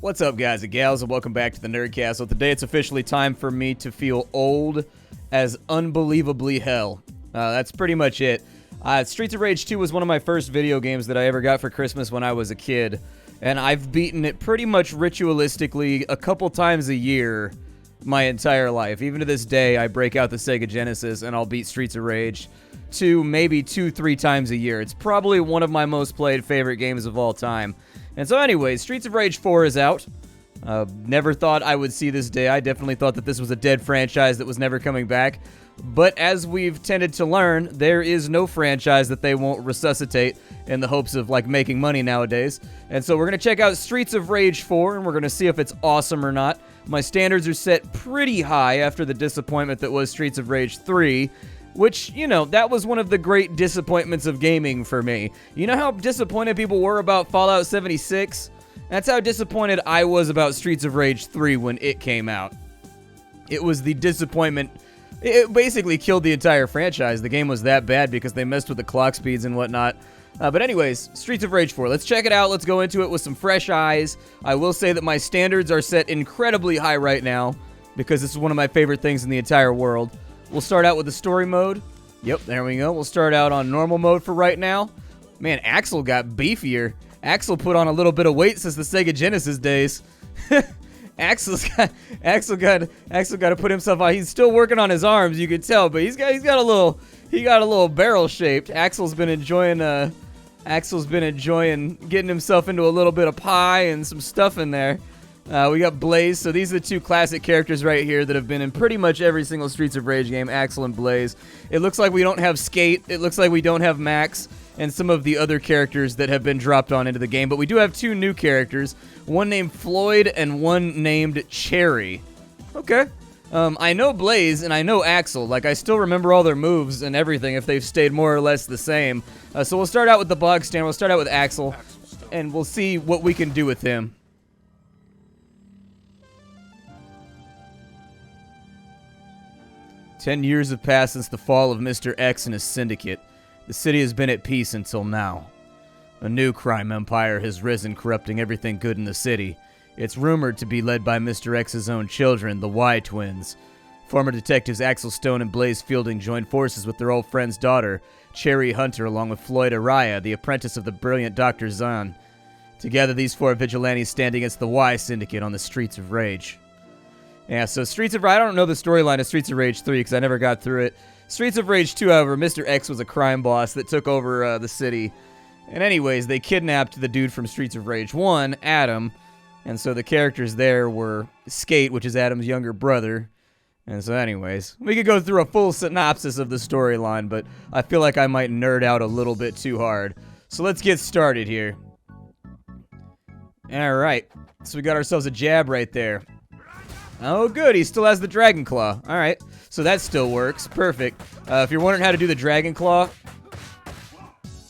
What's up, guys and gals, and welcome back to the Nerdcast. Today it's officially time for me to feel old as unbelievably hell. That's pretty much it. Streets of Rage 2 was one of my first video games that I ever got for Christmas when I was a kid, and I've beaten it pretty much ritualistically a couple times a year my entire life. Even to this day, I break out the Sega Genesis and I'll beat Streets of Rage 2, maybe 2-3 times a year. It's probably one of my most played favorite games of all time. And so anyways, Streets of Rage 4 is out. Never thought I would see this day. I definitely thought that this was a dead franchise that was never coming back. But as we've tended to learn, there is no franchise that they won't resuscitate in the hopes of, like, making money nowadays. And so we're going to check out Streets of Rage 4, and we're going to see if it's awesome or not. My standards are set pretty high after the disappointment that was Streets of Rage 3. Which, you know, that was one of the great disappointments of gaming for me. You know how disappointed people were about Fallout 76? That's how disappointed I was about Streets of Rage 3 when it came out. It was the disappointment. It basically killed the entire franchise. The game was that bad because they messed with the clock speeds and whatnot. But anyways, Streets of Rage 4. Let's check it out. Let's go into it with some fresh eyes. I will say that my standards are set incredibly high right now because this is one of my favorite things in the entire world. We'll start out with the story mode. Yep, there we go. We'll start out on normal mode for right now. Man, Axel got beefier. Axel put on a little bit of weight since the Sega Genesis days. Axel got to put himself on. He's still working on his arms, you could tell, but he got a little barrel shaped. Axel's been enjoying getting himself into a little bit of pie and some stuff in there. We got Blaze, so these are the two classic characters right here that have been in pretty much every single Streets of Rage game, Axel and Blaze. It looks like we don't have Skate, it looks like we don't have Max, and some of the other characters that have been dropped on into the game, but we do have two new characters, one named Floyd and one named Cherry. Okay. I know Blaze and I know Axel, like I still remember all their moves and everything if they've stayed more or less the same. So we'll start out with the bog stand, we'll start out with Axel, and we'll see what we can do with him. 10 years have passed since the fall of Mr. X and his syndicate. The city has been at peace until now. A new crime empire has risen, corrupting everything good in the city. It's rumored to be led by Mr. X's own children, the Y twins. Former detectives Axel Stone and Blaze Fielding joined forces with their old friend's daughter, Cherry Hunter, along with Floyd Araya, the apprentice of the brilliant Dr. Zahn. Together, these four vigilantes stand against the Y syndicate on the Streets of Rage. Yeah, so Streets of Rage, I don't know the storyline of Streets of Rage 3 because I never got through it. Streets of Rage 2, however, Mr. X was a crime boss that took over the city. And anyways, they kidnapped the dude from Streets of Rage 1, Adam. And so the characters there were Skate, which is Adam's younger brother. And so anyways, we could go through a full synopsis of the storyline, but I feel like I might nerd out a little bit too hard. So let's get started here. Alright, so we got ourselves a jab right there. Oh, good. He still has the Dragon Claw. All right. So that still works. Perfect. If you're wondering how to do the Dragon Claw...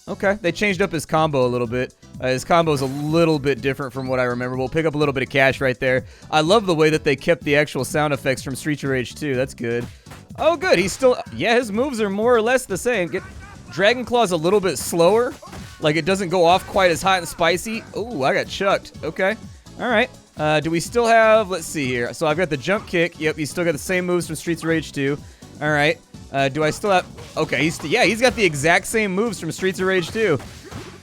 Okay. They changed up his combo a little bit. His combo is a little bit different from what I remember. We'll pick up a little bit of cash right there. I love the way that they kept the actual sound effects from Streets of Rage 2. That's good. Oh, good. He's still... Yeah, his moves are more or less the same. Dragon Claw's a little bit slower. Like, it doesn't go off quite as hot and spicy. Ooh, I got chucked. Okay. All right. Do we still have, let's see here. So I've got the jump kick. Yep, he's still got the same moves from Streets of Rage 2. All right. Do I still have, okay, he's got the exact same moves from Streets of Rage 2.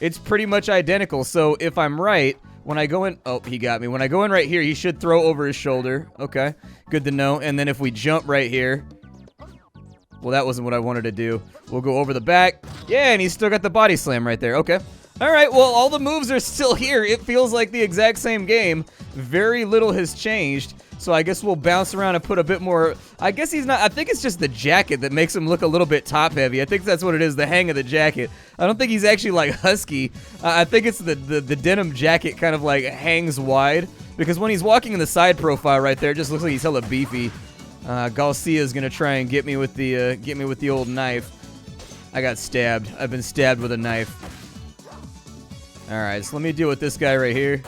It's pretty much identical. So if I'm right, when I go in, oh, he got me. When I go in right here, he should throw over his shoulder. Okay, good to know. And then if we jump right here, well, that wasn't what I wanted to do. We'll go over the back. Yeah, and he's still got the body slam right there. Okay. All right, well, all the moves are still here. It feels like the exact same game. Very little has changed. So I guess we'll bounce around and put a bit more... I guess he's not... I think it's just the jacket that makes him look a little bit top-heavy. I think that's what it is, the hang of the jacket. I don't think he's actually, like, husky. I think it's the denim jacket kind of, like, hangs wide. Because when he's walking in the side profile right there, it just looks like he's hella beefy. Garcia's gonna try and get me with the old knife. I got stabbed. I've been stabbed with a knife. Alright, so let me deal with this guy right here.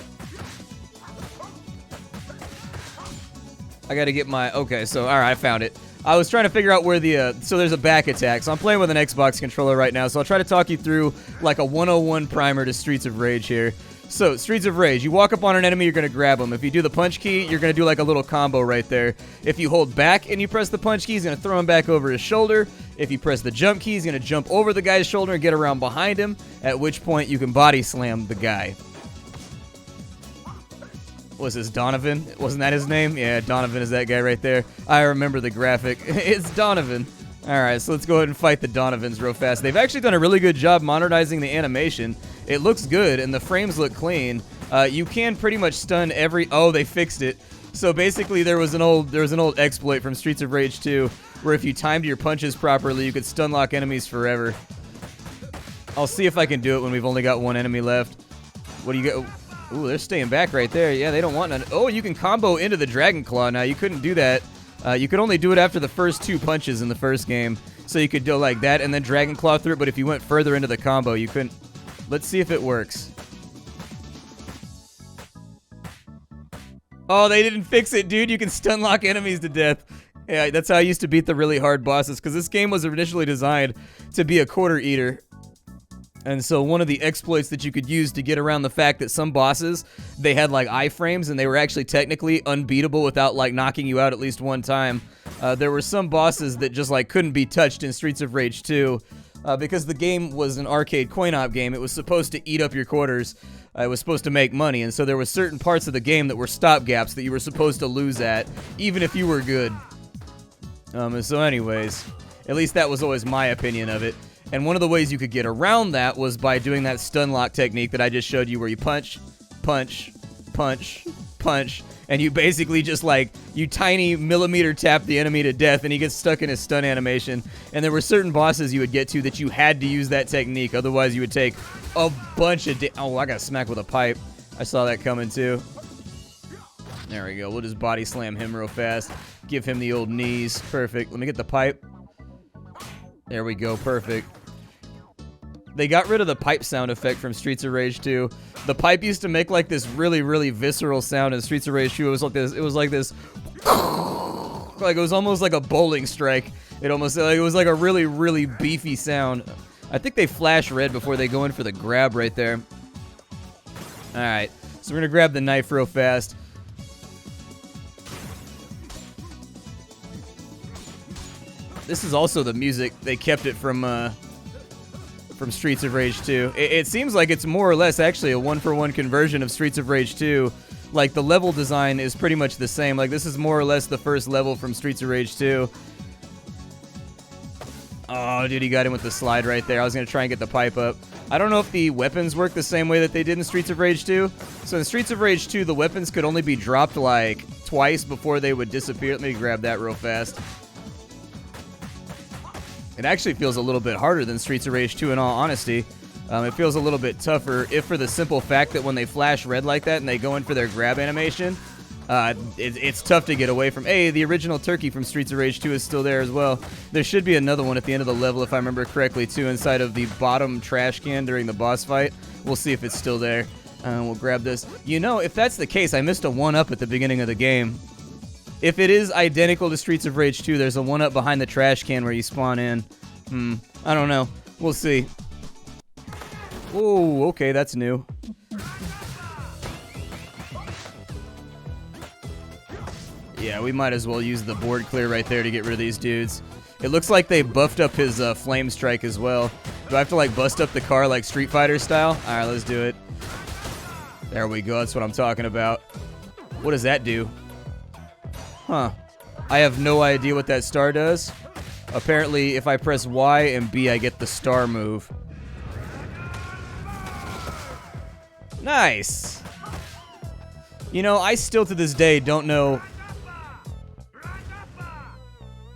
I gotta get my... Okay, so, alright, I found it. I was trying to figure out where the... so there's a back attack. So I'm playing with an Xbox controller right now, so I'll try to talk you through, like, a 101 primer to Streets of Rage here. So, Streets of Rage. You walk up on an enemy, you're going to grab them. If you do the punch key, you're going to do like a little combo right there. If you hold back and you press the punch key, he's going to throw him back over his shoulder. If you press the jump key, he's going to jump over the guy's shoulder and get around behind him, at which point you can body slam the guy. Was this Donovan? Wasn't that his name? Yeah, Donovan is that guy right there. I remember the graphic. It's Donovan. Alright, so let's go ahead and fight the Donovans real fast. They've actually done a really good job modernizing the animation. It looks good, and the frames look clean. You can pretty much stun every... Oh, they fixed it. So basically, there was an old exploit from Streets of Rage 2 where if you timed your punches properly, you could stun lock enemies forever. I'll see if I can do it when we've only got one enemy left. What do you get? Ooh, they're staying back right there. Yeah, they don't want none. Oh, you can combo into the Dragon Claw now. You couldn't do that. You could only do it after the first 2 punches in the first game. So you could do like that and then Dragon Claw through it, but if you went further into the combo, you couldn't. Let's see if it works. Oh, they didn't fix it, dude. You can stun lock enemies to death. Yeah, that's how I used to beat the really hard bosses, because this game was initially designed to be a quarter eater. And so one of the exploits that you could use to get around the fact that some bosses, they had like iframes and they were actually technically unbeatable without like knocking you out at least one time. There were some bosses that just like couldn't be touched in Streets of Rage 2 because the game was an arcade coin-op game. It was supposed to eat up your quarters. It was supposed to make money, and so there were certain parts of the game that were stopgaps that you were supposed to lose at, even if you were good. So anyways, at least that was always my opinion of it. And one of the ways you could get around that was by doing that stun lock technique that I just showed you where you punch, punch, punch, punch, and you basically just like, you tiny millimeter tap the enemy to death and he gets stuck in his stun animation. And there were certain bosses you would get to that you had to use that technique, otherwise you would take a bunch of oh, I got smacked with a pipe. I saw that coming too. There we go. We'll just body slam him real fast. Give him the old knees. Perfect. Let me get the pipe. There we go. Perfect. They got rid of the pipe sound effect from Streets of Rage 2. The pipe used to make like this really, really visceral sound in Streets of Rage 2. It was like this. Like it was almost like a bowling strike. It was like a really, really beefy sound. I think they flash red before they go in for the grab right there. Alright. So we're gonna grab the knife real fast. This is also the music. They kept it from Streets of Rage 2. It seems like it's more or less actually a one-for-one conversion of Streets of Rage 2. Like, the level design is pretty much the same. Like, this is more or less the first level from Streets of Rage 2. Oh, dude, he got him with the slide right there. I was going to try and get the pipe up. I don't know if the weapons work the same way that they did in Streets of Rage 2. So in Streets of Rage 2, the weapons could only be dropped, like, twice before they would disappear. Let me grab that real fast. It actually feels a little bit harder than Streets of Rage 2 in all honesty. It feels a little bit tougher, if for the simple fact that when they flash red like that and they go in for their grab animation, it's tough to get away from. Hey, the original turkey from Streets of Rage 2 is still there as well. There should be another one at the end of the level, if I remember correctly, too, inside of the bottom trash can during the boss fight. We'll see if it's still there. We'll grab this. You know, if that's the case, I missed a 1-up at the beginning of the game. If it is identical to Streets of Rage 2, there's a 1-up behind the trash can where you spawn in. I don't know. We'll see. Oh, okay, that's new. Yeah, we might as well use the board clear right there to get rid of these dudes. It looks like they buffed up his flame strike as well. Do I have to, like, bust up the car like Street Fighter style? Alright, let's do it. There we go, that's what I'm talking about. What does that do? Huh. I have no idea what that star does. Apparently, if I press Y and B, I get the star move. Nice! You know, I still to this day don't know...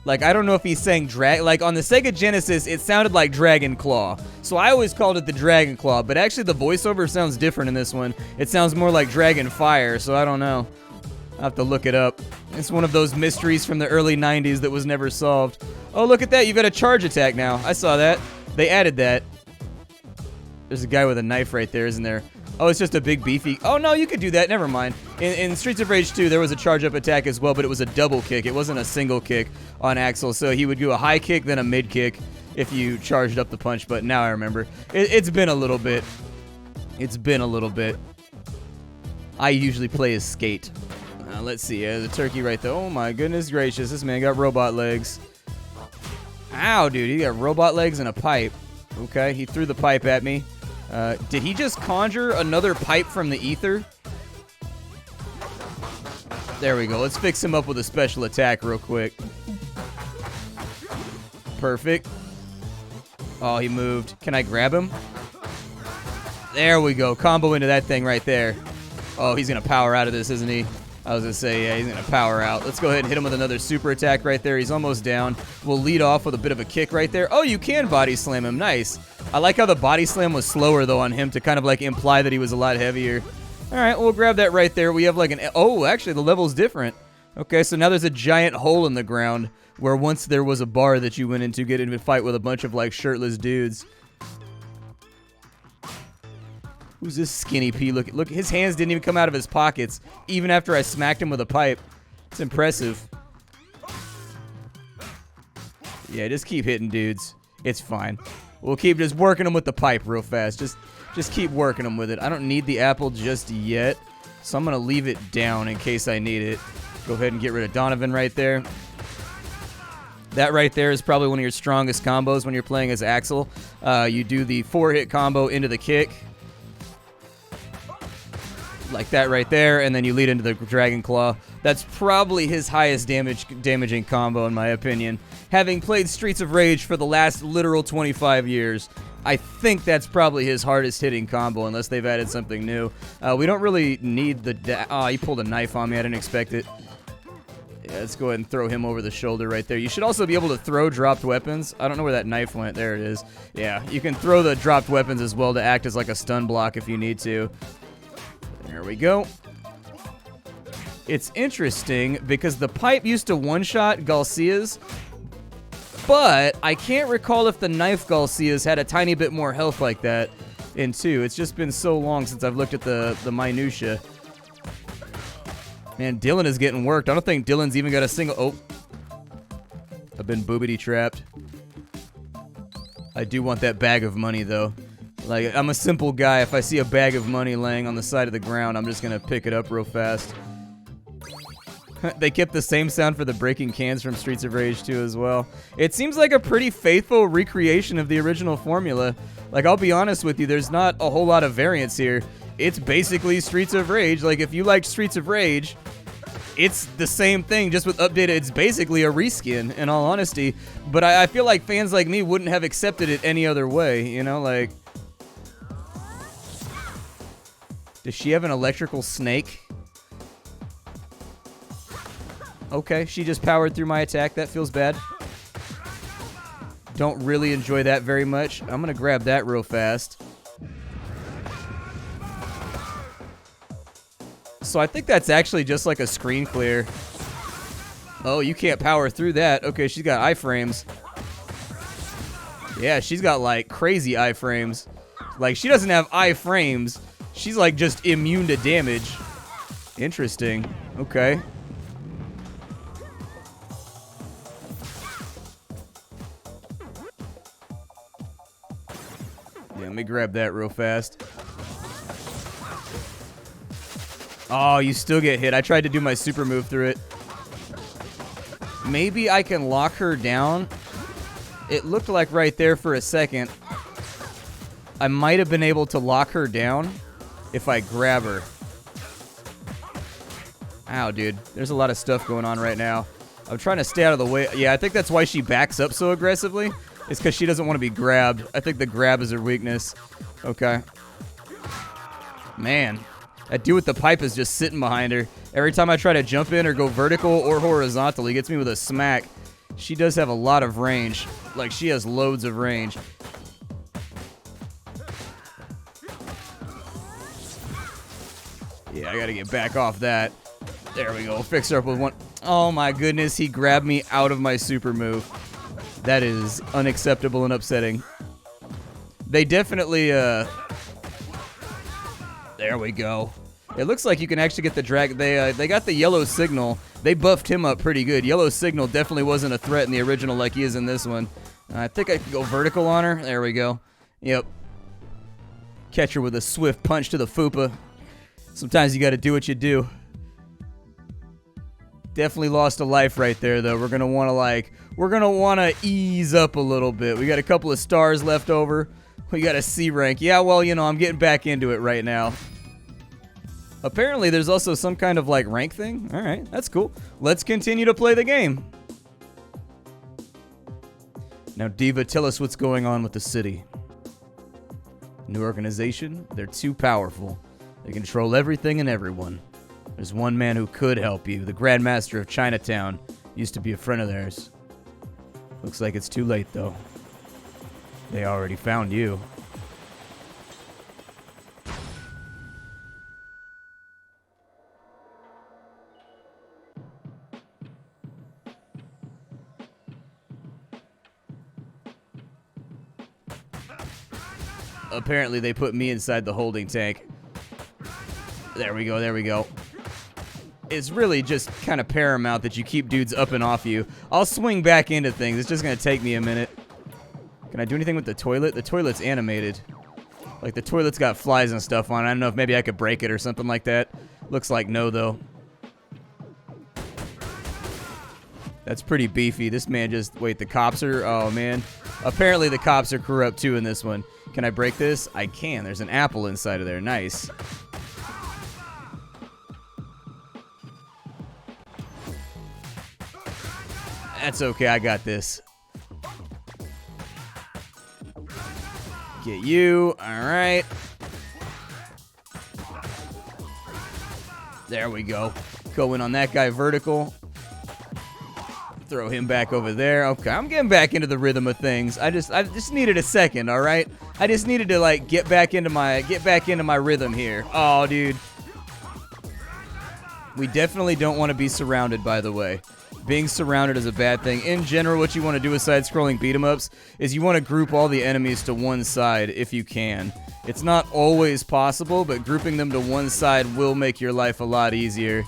Like, I don't know if he's saying like, on the Sega Genesis, it sounded like Dragon Claw. So I always called it the Dragon Claw, but actually the voiceover sounds different in this one. It sounds more like Dragon Fire, so I don't know. I'll have to look it up. It's one of those mysteries from the early 90s that was never solved. Oh, look at that. You've got a charge attack now. I saw that. They added that. There's a guy with a knife right there, isn't there? Oh, it's just a big beefy... Oh, no, you could do that. Never mind. In Streets of Rage 2, there was a charge-up attack as well, but it was a double kick. It wasn't a single kick on Axel, so he would do a high kick, then a mid kick if you charged up the punch, but now I remember. It's been a little bit. It's been a little bit. I usually play as Skate. Let's see. The turkey right there. Oh my goodness gracious. This man got robot legs. Ow, dude. He got robot legs and a pipe. Okay, he threw the pipe at me. Did he just conjure another pipe from the ether? There we go. Let's fix him up with a special attack real quick. Perfect. Oh, he moved. Can I grab him? There we go. Combo into that thing right there. Oh, he's going to power out of this, isn't he? I was going to say, yeah, he's going to power out. Let's go ahead and hit him with another super attack right there. He's almost down. We'll lead off with a bit of a kick right there. Oh, you can body slam him. Nice. I like how the body slam was slower, though, on him to kind of, like, imply that he was a lot heavier. All right, we'll grab that right there. We have, like, an... Oh, actually, the level's different. Okay, so now there's a giant hole in the ground where once there was a bar that you went into, get into a fight with a bunch of, like, shirtless dudes. Who's this skinny P? Look, his hands didn't even come out of his pockets, even after I smacked him with a pipe. It's impressive. Yeah, just keep hitting dudes. It's fine. We'll keep just working them with the pipe real fast. Just keep working them with it. I don't need the apple just yet, so I'm going to leave it down in case I need it. Go ahead and get rid of Donovan right there. That right there is probably one of your strongest combos when you're playing as Axel. You do the 4-hit combo into the kick. Like that right there, and then you lead into the Dragon Claw. That's probably his highest damaging combo, in my opinion. Having played Streets of Rage for the last literal 25 years, I think that's probably his hardest hitting combo, unless they've added something new. We don't really need the... Oh, he pulled a knife on me. I didn't expect it. Yeah, let's go ahead and throw him over the shoulder right there. You should also be able to throw dropped weapons. I don't know where that knife went. There it is. Yeah, you can throw the dropped weapons as well to act as like a stun block if you need to. There we go. It's interesting because the pipe used to one-shot Galcias, but I can't recall if the knife Galcias had a tiny bit more health like that in 2. It's just been so long since I've looked at the minutia. Man, Dylan is getting worked. I don't think Dylan's even got a single... Oh. I've been boobity trapped. I do want that bag of money, though. Like, I'm a simple guy. If I see a bag of money laying on the side of the ground, I'm just going to pick it up real fast. They kept the same sound for the breaking cans from Streets of Rage 2 as well. It seems like a pretty faithful recreation of the original formula. Like, I'll be honest with you, there's not a whole lot of variance here. It's basically Streets of Rage. Like, if you liked Streets of Rage, it's the same thing, just with updated. It's basically a reskin, in all honesty. But I feel like fans like me wouldn't have accepted it any other way, you know? Like... Does she have an electrical snake? Okay, she just powered through my attack. That feels bad. Don't really enjoy that very much. I'm going to grab that real fast. So I think that's actually just like a screen clear. Oh, you can't power through that. Okay, she's got iframes. Yeah, she's got like crazy iframes. Like, she doesn't have iframes. She's like just immune to damage. Interesting. Okay. Yeah, let me grab that real fast. Oh, you still get hit. I tried to do my super move through it. Maybe I can lock her down. It looked like right there for a second. I might have been able to lock her down if I grab her. Ow, dude. There's a lot of stuff going on right now. I'm trying to stay out of the way. Yeah, I think that's why she backs up so aggressively. It's because she doesn't want to be grabbed. I think the grab is her weakness. Okay. Man. That dude with the pipe is just sitting behind her. Every time I try to jump in or go vertical or horizontal, he gets me with a smack. She does have a lot of range. Like, she has loads of range. Yeah, I gotta get back off that. There we go. Fix her up with one. Oh my goodness, he grabbed me out of my super move. That is unacceptable and upsetting. They definitely, there we go. It looks like you can actually get the drag. They got the yellow signal. They buffed him up pretty good. Yellow signal definitely wasn't a threat in the original like he is in this one. I think I can go vertical on her. There we go. Yep. Catch her with a swift punch to the fupa. Sometimes you got to do what you do. Definitely lost a life right there, though. We're gonna want to ease up a little bit. We got a couple of stars left over. We got a C rank. Yeah, well, you know, I'm getting back into it right now. Apparently, there's also some kind of, like, rank thing. All right, that's cool. Let's continue to play the game. Now, Diva, tell us what's going on with the city. New organization? They're too powerful. They control everything and everyone. There's one man who could help you. The Grand Master of Chinatown used to be a friend of theirs. Looks like it's too late, though. They already found you. Apparently, they put me inside the holding tank. There we go, there we go. It's really just kind of paramount that you keep dudes up and off you. I'll swing back into things. It's just going to take me a minute. Can I do anything with the toilet? The toilet's animated. Like, the toilet's got flies and stuff on it. I don't know if maybe I could break it or something like that. Looks like no, though. That's pretty beefy. This man just... Wait, the cops are... Oh, man. Apparently, the cops are corrupt, too, in this one. Can I break this? I can. There's an apple inside of there. Nice. That's okay, I got this. Get you. Alright. There we go. Go in on that guy vertical. Throw him back over there. Okay, I'm getting back into the rhythm of things. I just needed a second, alright? I just needed to like get back into my rhythm here. Oh, dude. We definitely don't want to be surrounded, by the way. Being surrounded is a bad thing. In general, what you want to do with side-scrolling beat-em-ups is you want to group all the enemies to one side if you can. It's not always possible, but grouping them to one side will make your life a lot easier.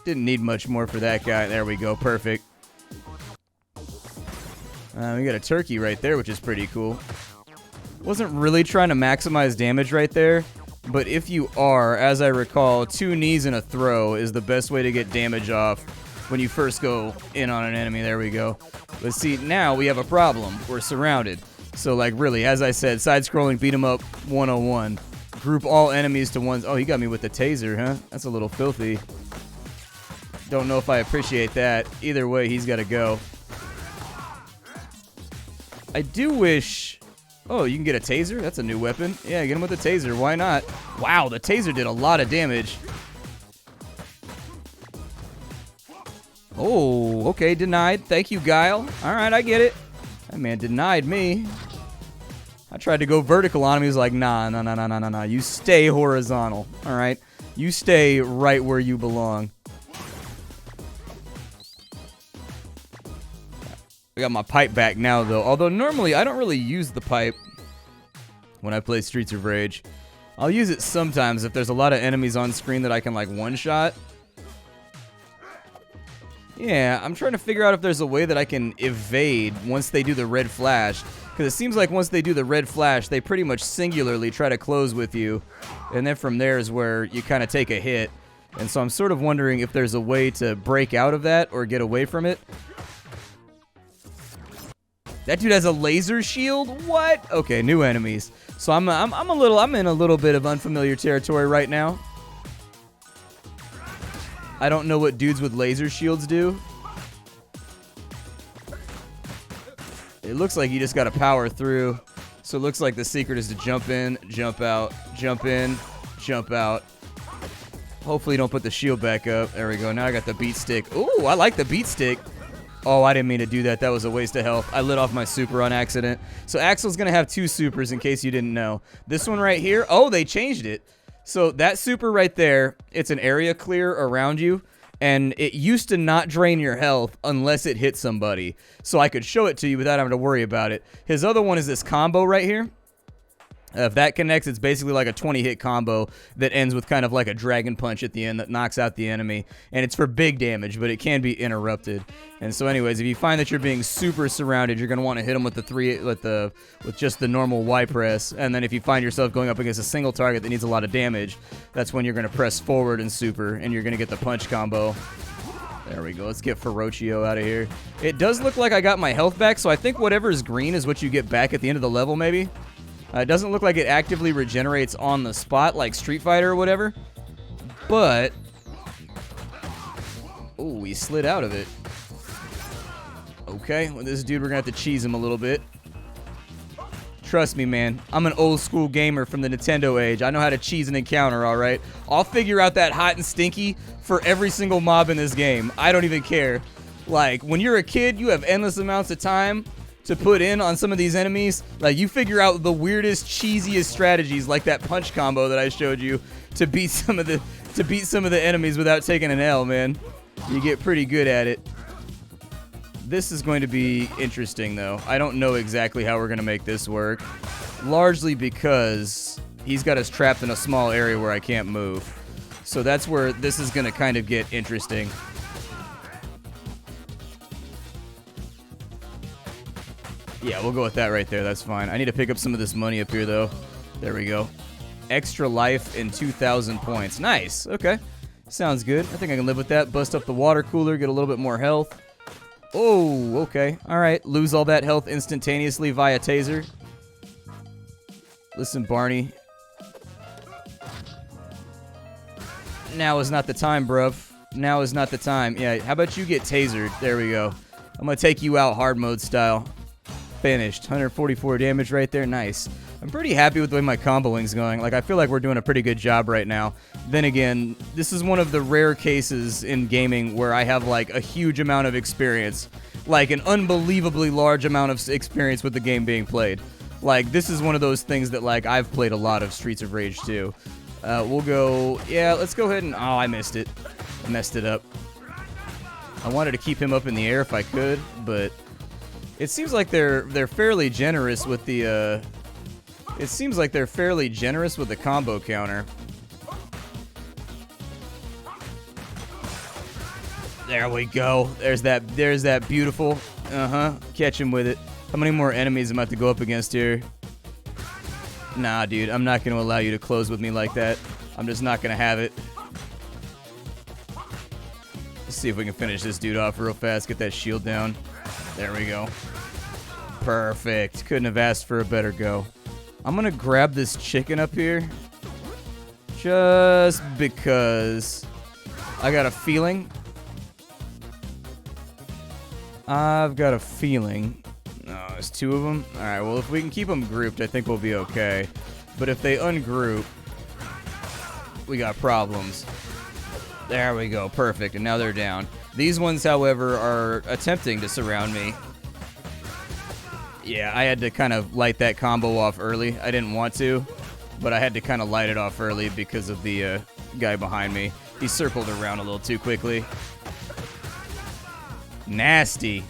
Didn't need much more for that guy. There we go. Perfect. We got a turkey right there, which is pretty cool. Wasn't really trying to maximize damage right there. But if you are, as I recall, 2 knees and a throw is the best way to get damage off when you first go in on an enemy. There we go. But see, now we have a problem. We're surrounded. So, like, really, as I said, side-scrolling beat-em-up 101. Group all enemies to one... Oh, he got me with the taser, huh? That's a little filthy. Don't know if I appreciate that. Either way, he's got to go. I do wish... Oh, you can get a taser? That's a new weapon. Yeah, get him with a taser. Why not? Wow, the taser did a lot of damage. Oh, okay, denied. Thank you, Guile. Alright, I get it. That man denied me. I tried to go vertical on him. He was like, nah. You stay horizontal. Alright? You stay right where you belong. I got my pipe back now, though. Although, normally, I don't really use the pipe when I play Streets of Rage. I'll use it sometimes if there's a lot of enemies on screen that I can, like, one-shot. Yeah, I'm trying to figure out if there's a way that I can evade once they do the red flash. Because it seems like once they do the red flash, they pretty much singularly try to close with you. And then from there is where you kind of take a hit. And so I'm sort of wondering if there's a way to break out of that or get away from it. That dude has a laser shield? What? Okay, new enemies. So I'm in a little bit of unfamiliar territory right now. I don't know what dudes with laser shields do. It looks like you just gotta power through. So it looks like the secret is to jump in, jump out, jump in, jump out. Hopefully you don't put the shield back up. There we go. Now I got the beat stick. Ooh, I like the beat stick. Oh, I didn't mean to do that. That was a waste of health. I lit off my super on accident. So Axel's going to have 2 supers in case you didn't know. This one right here, oh, they changed it. So that super right there, it's an area clear around you. And it used to not drain your health unless it hit somebody. So I could show it to you without having to worry about it. His other one is this combo right here. If that connects, it's basically like a 20-hit combo that ends with kind of like a dragon punch at the end that knocks out the enemy. And it's for big damage, but it can be interrupted. And so anyways, if you find that you're being super surrounded, you're going to want to hit them with with just the normal Y press. And then if you find yourself going up against a single target that needs a lot of damage, that's when you're going to press forward and super, and you're going to get the punch combo. There we go. Let's get Ferocchio out of here. It does look like I got my health back, so I think whatever is green is what you get back at the end of the level, maybe. It doesn't look like it actively regenerates on the spot like Street Fighter or whatever. But... oh, we slid out of it. Okay, well, this dude, we're going to have to cheese him a little bit. Trust me, man. I'm an old school gamer from the Nintendo age. I know how to cheese an encounter, alright? I'll figure out that hot and stinky for every single mob in this game. I don't even care. Like, when you're a kid, you have endless amounts of time to put in on some of these enemies. Like, you figure out the weirdest, cheesiest strategies, like that punch combo that I showed you, to beat some of the enemies without taking an L, man. You get pretty good at it. This is going to be interesting, though. I don't know exactly how we're going to make this work. Largely because he's got us trapped in a small area where I can't move. So that's where this is going to kind of get interesting. Yeah, we'll go with that right there. That's fine. I need to pick up some of this money up here, though. There we go. Extra life and 2,000 points. Nice. Okay. Sounds good. I think I can live with that. Bust up the water cooler, get a little bit more health. Oh, okay. All right. Lose all that health instantaneously via taser. Listen, Barney. Now is not the time, bruv. Now is not the time. Yeah, how about you get tasered? There we go. I'm going to take you out hard mode style. Finished. 144 damage right there. Nice. I'm pretty happy with the way my comboing's going. Like, I feel like we're doing a pretty good job right now. Then again, this is one of the rare cases in gaming where I have, like, a huge amount of experience. Like, an unbelievably large amount of experience with the game being played. Like, this is one of those things that, like, I've played a lot of Streets of Rage 2. We'll go... yeah, let's go ahead and... oh, I missed it. I messed it up. I wanted to keep him up in the air if I could, but... it seems like they're fairly generous with the, it seems like they're fairly generous with the combo counter. There we go. There's that beautiful. Catch him with it. How many more enemies am I have to go up against here? Nah, dude. I'm not going to allow you to close with me like that. I'm just not going to have it. Let's see if we can finish this dude off real fast. Get that shield down. There we go. Perfect. Couldn't have asked for a better go. I'm going to grab this chicken up here. Just because I got a feeling. I've got a feeling. No, there's two of them. Alright, well, if we can keep them grouped, I think we'll be okay. But if they ungroup, we got problems. There we go. Perfect. And now they're down. These ones, however, are attempting to surround me. Yeah, I had to kind of light that combo off early. I didn't want to, but I had to kind of light it off early because of the guy behind me. He circled around a little too quickly. Nasty.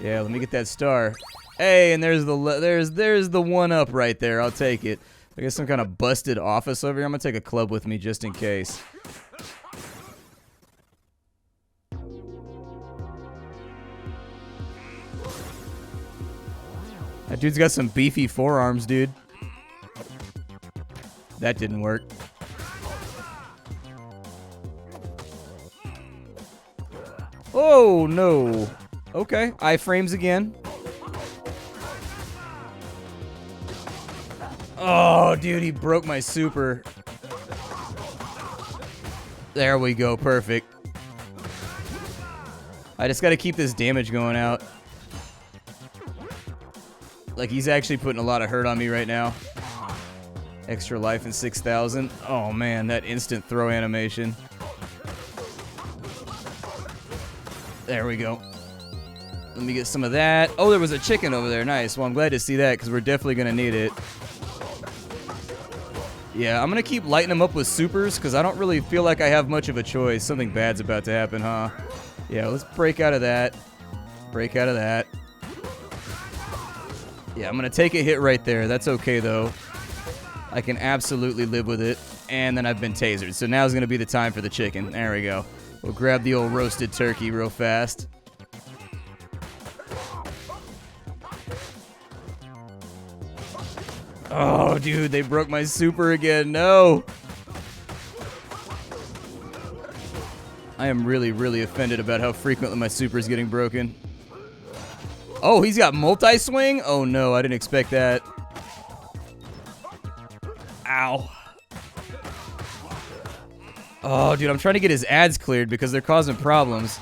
Yeah, let me get that star. Hey, and there's the one up right there. I'll take it. I guess some kind of busted office over here. I'm gonna take a club with me just in case. That dude's got some beefy forearms, dude. That didn't work. Oh, no. Okay, iframes again. Oh, dude, he broke my super. There we go, perfect. I just gotta keep this damage going out. Like, he's actually putting a lot of hurt on me right now. Extra life and 6,000. Oh, man, that instant throw animation. There we go. Let me get some of that. Oh, there was a chicken over there. Nice. Well, I'm glad to see that because we're definitely going to need it. Yeah, I'm going to keep lighting them up with supers because I don't really feel like I have much of a choice. Something bad's about to happen, huh? Yeah, let's break out of that. Break out of that. Yeah, I'm going to take a hit right there. That's okay, though. I can absolutely live with it. And then I've been tasered. So now's going to be the time for the chicken. There we go. We'll grab the old roasted turkey real fast. Oh, dude, they broke my super again. No. I am really, really offended about how frequently my super is getting broken. Oh, he's got multi-swing? Oh, no, I didn't expect that. Ow. Oh, dude, I'm trying to get his ads cleared because they're causing problems.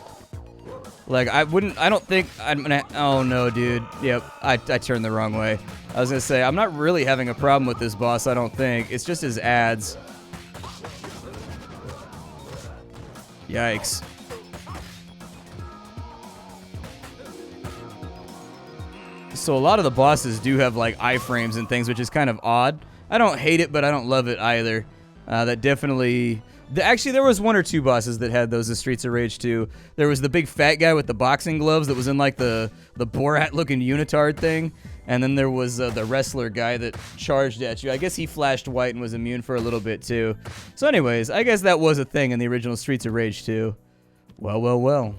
Like, I don't think I'm gonna, oh no, dude. Yep, I turned the wrong way. I was gonna say, I'm not really having a problem with this boss, I don't think. It's just his ads. Yikes. So a lot of the bosses do have, like, iframes and things, which is kind of odd. I don't hate it, but I don't love it either. That definitely... Actually, there was one or two bosses that had those in Streets of Rage 2. There was the big fat guy with the boxing gloves that was in, like, the Borat-looking unitard thing. And then there was the wrestler guy that charged at you. I guess he flashed white and was immune for a little bit, too. So anyways, I guess that was a thing in the original Streets of Rage 2. Well, well, well.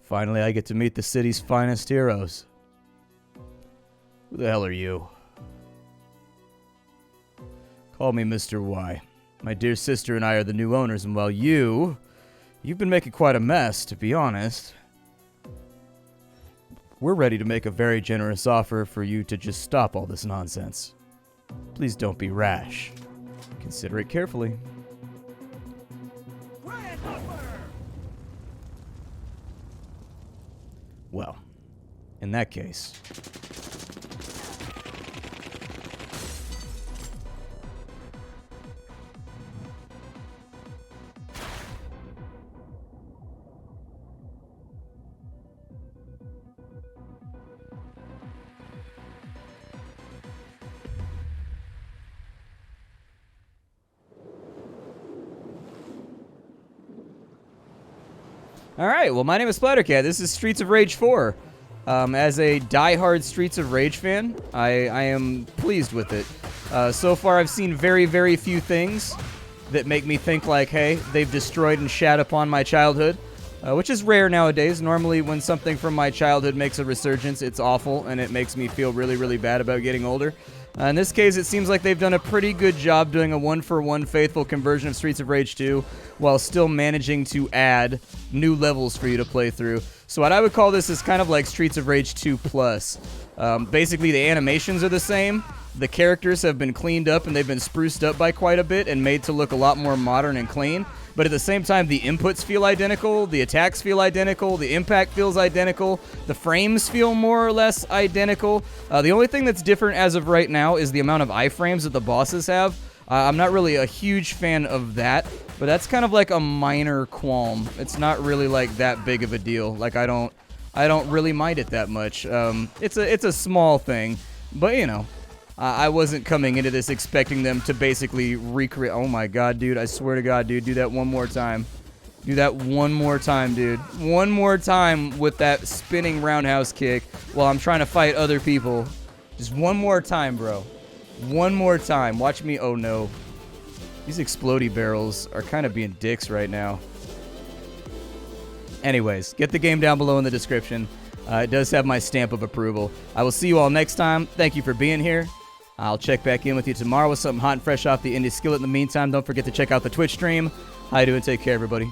Finally, I get to meet the city's finest heroes. Who the hell are you? Call me Mr. Y. My dear sister and I are the new owners, and while you've been making quite a mess, to be honest. We're ready to make a very generous offer for you to just stop all this nonsense. Please don't be rash. Consider it carefully. Well, in that case... Alright, well, my name is Splattercat. This is Streets of Rage 4. As a die-hard Streets of Rage fan, I am pleased with it. So far, I've seen very, very few things that make me think like, hey, they've destroyed and shat upon my childhood, which is rare nowadays. Normally, when something from my childhood makes a resurgence, it's awful, and it makes me feel really, really bad about getting older. In this case, it seems like they've done a pretty good job doing a one-for-one faithful conversion of Streets of Rage 2 while still managing to add new levels for you to play through. So what I would call this is kind of like Streets of Rage 2 Plus. Basically, the animations are the same. The characters have been cleaned up and they've been spruced up by quite a bit and made to look a lot more modern and clean. But at the same time, the inputs feel identical, the attacks feel identical, the impact feels identical, the frames feel more or less identical. The only thing that's different as of right now is the amount of iframes that the bosses have. I'm not really a huge fan of that, but that's kind of like a minor qualm. It's not really like that big of a deal. Like I don't really mind it that much. It's a small thing, but you know. I wasn't coming into this expecting them to basically recreate... Oh my god, dude. I swear to god, dude. Do that one more time. Do that one more time, dude. One more time with that spinning roundhouse kick while I'm trying to fight other people. Just one more time, bro. One more time. Watch me... Oh, no. These explodey barrels are kind of being dicks right now. Anyways, get the game down below in the description. It does have my stamp of approval. I will see you all next time. Thank you for being here. I'll check back in with you tomorrow with something hot and fresh off the indie skillet. In the meantime, don't forget to check out the Twitch stream. How you doing? Take care, everybody.